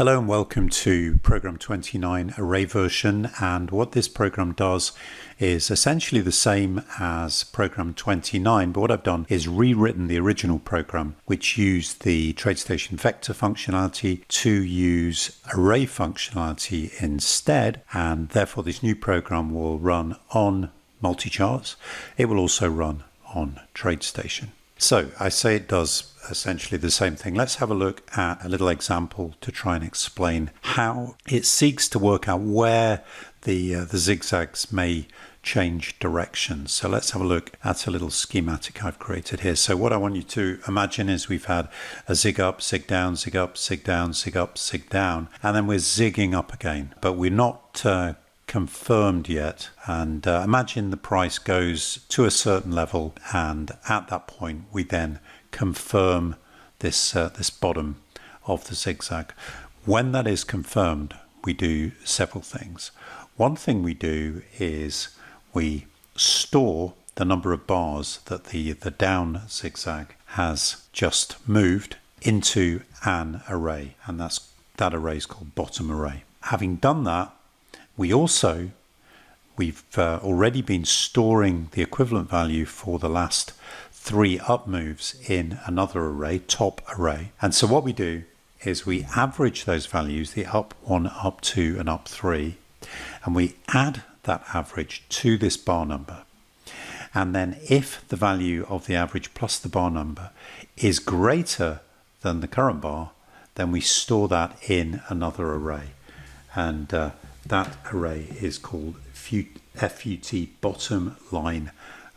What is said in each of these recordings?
Hello and welcome to Program 29 Array version, and what this program does is essentially the same as Program 29, but what I've done is rewritten the original program which used the TradeStation vector functionality to use array functionality instead, and therefore this new program will run on MultiCharts. It will also run on TradeStation. So I say it does essentially the same thing. Let's have a look at a little example to try and explain how it seeks to work out where the zigzags may change directions. So let's have a look at a little schematic I've created here. So what I want you to imagine is we've had a zig up, zig down, zig up, zig down, zig up, zig down, and then we're zigging up again, but we're not confirmed yet. And imagine the price goes to a certain level, and at that point we then confirm this bottom of the zigzag. When that is confirmed, we do several things. One thing we do is we store the number of bars that the down zigzag has just moved into an array, and that array is called bottom array. Having done that, we've already been storing the equivalent value for the last 3 up moves in another array, top array. And so what we do is we average those values, the up 1, up 2, and up 3, and we add that average to this bar number. And then if the value of the average plus the bar number is greater than the current bar, then we store that in another array. And that array is called FUT bottom line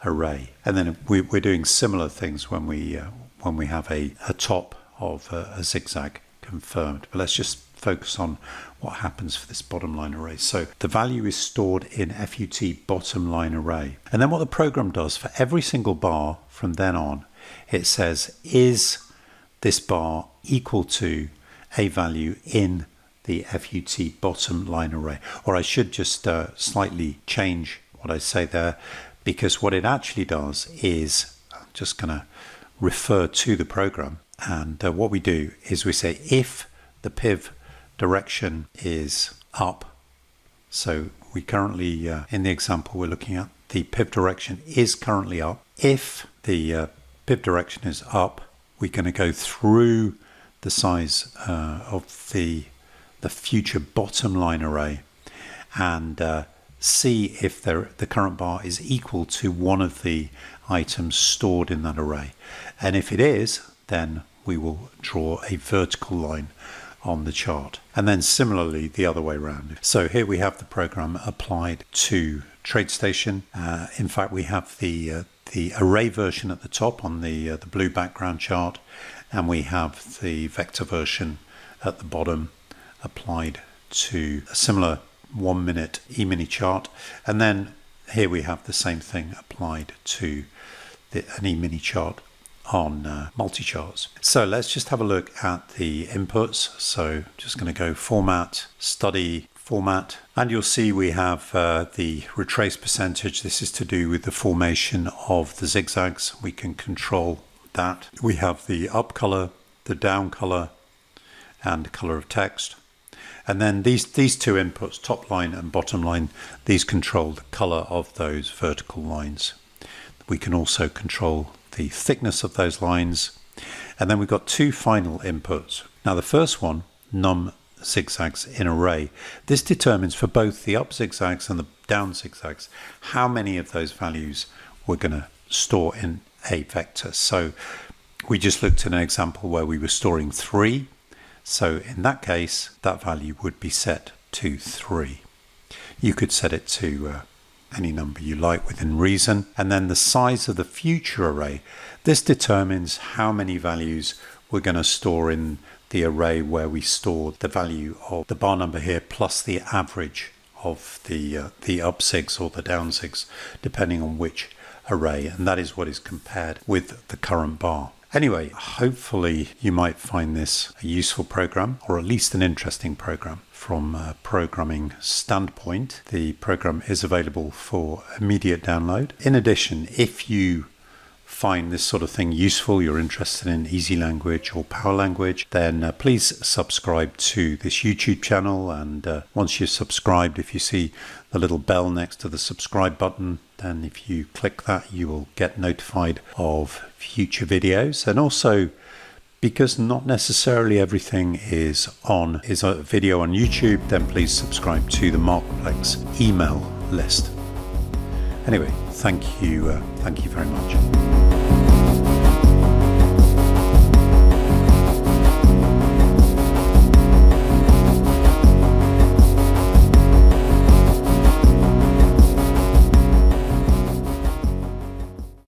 array. And then we're doing similar things when we have a top of a zigzag confirmed. But let's just focus on what happens for this bottom line array. So the value is stored in FUT bottom line array. And then what the program does for every single bar from then on, it says, is this bar equal to a value in the FUT bottom line array? Or I should just slightly change what I say there, because what it actually does is, I'm just going to refer to the program, and what we do is we say if the PIV direction is up. So we currently, in the example we're looking at, the PIV direction is currently up. If the PIV direction is up, we're going to go through the size of the future bottom line array and see if the current bar is equal to one of the items stored in that array. And if it is, then we will draw a vertical line on the chart. And then similarly the other way around. So here we have the program applied to TradeStation. In fact, we have the array version at the top on the blue background chart, and we have the vector version at the bottom applied to a similar 1 minute e-mini chart. And then here we have the same thing applied to an e-mini chart on MultiCharts. So let's just have a look at the inputs. So just going to go format, study, format, and you'll see we have the retrace percentage. This is to do with the formation of the zigzags. We can control that. We have the up color, the down color, and color of text. And then these two inputs, top line and bottom line, these control the color of those vertical lines. We can also control the thickness of those lines. And then we've got 2 final inputs. Now the first one, num zigzags in array, this determines for both the up zigzags and the down zigzags how many of those values we're going to store in a vector. So we just looked at an example where we were storing 3. So in that case, that value would be set to 3. You could set it to any number you like within reason. And then the size of the future array, this determines how many values we're going to store in the array where we store the value of the bar number here plus the average of the up zigs or the down zigs, depending on which array. And that is what is compared with the current bar. Anyway, hopefully you might find this a useful program, or at least an interesting program from a programming standpoint. The program is available for immediate download. In addition, if you find this sort of thing useful, you're interested in EasyLanguage or PowerLanguage, then please subscribe to this YouTube channel. And once you're subscribed, if you see the little bell next to the subscribe button, then if you click that, you will get notified of future videos. And also, because not necessarily everything is a video on YouTube, then please subscribe to the Marketplace email list. Anyway, thank you very much.